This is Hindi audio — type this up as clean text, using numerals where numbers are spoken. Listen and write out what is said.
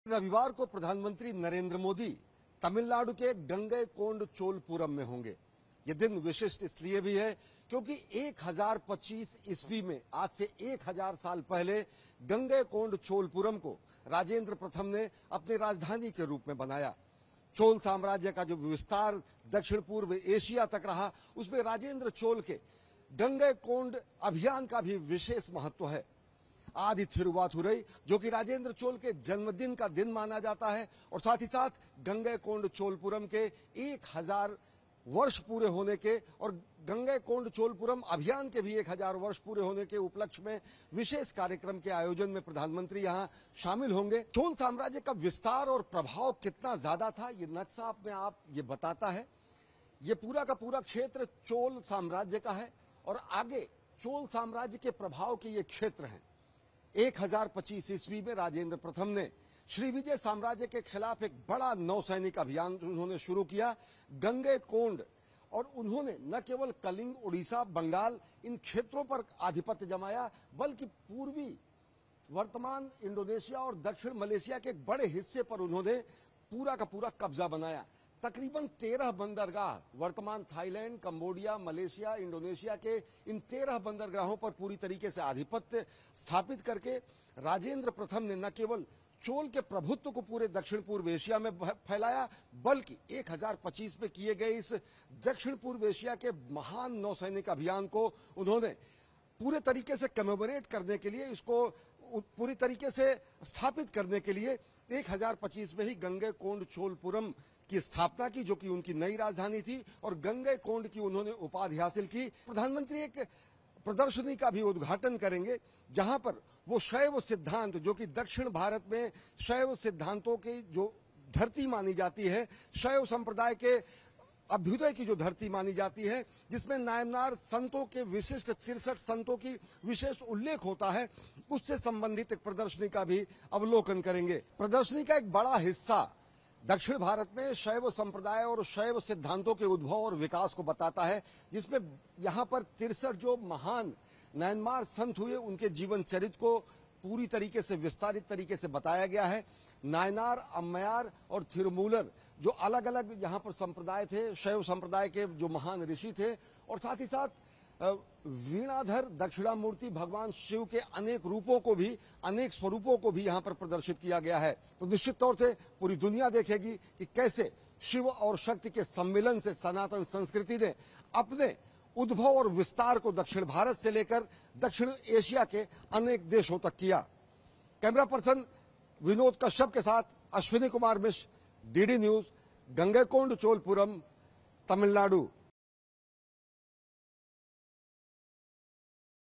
रविवार को प्रधानमंत्री नरेंद्र मोदी तमिलनाडु के गंगईकोंड चोलपुरम में होंगे। ये दिन विशिष्ट इसलिए भी है क्योंकि 1025 ईस्वी में आज से 1000 साल पहले गंगईकोंड चोलपुरम को राजेंद्र प्रथम ने अपनी राजधानी के रूप में बनाया। चोल साम्राज्य का जो विस्तार दक्षिण पूर्व एशिया तक रहा, उसमें राजेंद्र चोल के गंगईकोंड अभियान का भी विशेष महत्व है। आदि थिरुवाथुरई, जो कि राजेंद्र चोल के जन्मदिन का दिन माना जाता है, और साथ ही साथ गंगईकोंड चोलपुरम के 1000 वर्ष पूरे होने के और गंगईकोंड चोलपुरम अभियान के भी 1000 वर्ष पूरे होने के उपलक्ष्य में विशेष कार्यक्रम के आयोजन में प्रधानमंत्री यहां शामिल होंगे। चोल साम्राज्य का विस्तार और प्रभाव कितना ज्यादा था, ये नक्शा में आप ये बताता है। ये पूरा का पूरा क्षेत्र चोल साम्राज्य का है और आगे चोल साम्राज्य के प्रभाव के ये क्षेत्र हैं। 1025 ईस्वी में राजेंद्र प्रथम ने श्रीविजय साम्राज्य के खिलाफ एक बड़ा नौसैनिक अभियान उन्होंने शुरू किया गंगईकोंड, और उन्होंने न केवल कलिंग, उड़ीसा, बंगाल इन क्षेत्रों पर आधिपत्य जमाया, बल्कि पूर्वी वर्तमान इंडोनेशिया और दक्षिण मलेशिया के एक बड़े हिस्से पर उन्होंने पूरा का पूरा कब्जा बनाया। तकरीबन 13 बंदरगाह वर्तमान थाईलैंड, कंबोडिया, मलेशिया, इंडोनेशिया के इन 13 बंदरगाहों पर पूरी तरीके से आधिपत्य स्थापित करके राजेंद्र प्रथम ने न केवल चोल के प्रभुत्व को पूरे दक्षिण पूर्व एशिया में फैलाया, बल्कि 1025 में किए गए इस दक्षिण पूर्व एशिया के महान नौसैनिक अभियान को उन्होंने पूरे तरीके से कमेमोरेट करने के लिए, इसको पूरी तरीके से स्थापित करने के लिए 1025 में ही गंगईकोंड चोलपुरम की स्थापना की, जो कि उनकी नई राजधानी थी, और गंगईकोंड की उन्होंने उपाधि हासिल की। प्रधानमंत्री एक प्रदर्शनी का भी उद्घाटन करेंगे, जहां पर वो शैव सिद्धांत, जो कि दक्षिण भारत में शैव सिद्धांतों की जो धरती मानी जाती है, शैव संप्रदाय के अभ्युदय की जो धरती मानी जाती है, जिसमें नायनार संतों के विशिष्ट 63 संतों की विशेष उल्लेख होता है, उससे संबंधित एक प्रदर्शनी का भी अवलोकन करेंगे। प्रदर्शनी का एक बड़ा हिस्सा दक्षिण भारत में शैव संप्रदाय और शैव सिद्धांतों के उद्भव और विकास को बताता है, जिसमें यहाँ पर 63 जो महान नायनमार संत हुए, उनके जीवन चरित्र को पूरी तरीके से विस्तारित तरीके से बताया गया है। नायनार, अम्मयार और थिरुमूलर जो अलग अलग यहाँ पर संप्रदाय थे, शैव संप्रदाय के जो महान ऋषि थे, और साथ ही साथ वीणाधर दक्षिणामूर्ति भगवान शिव के अनेक रूपों को भी, अनेक स्वरूपों को भी यहाँ पर प्रदर्शित किया गया है। तो निश्चित तौर से पूरी दुनिया देखेगी कि कैसे शिव और शक्ति के सम्मिलन से सनातन संस्कृति ने अपने उद्भव और विस्तार को दक्षिण भारत से लेकर दक्षिण एशिया के अनेक देशों तक किया। कैमरा पर्सन विनोद कश्यप के साथ अश्विनी कुमार मिश्र, डीडी न्यूज, गंगईकोंड चोलपुरम, तमिलनाडु।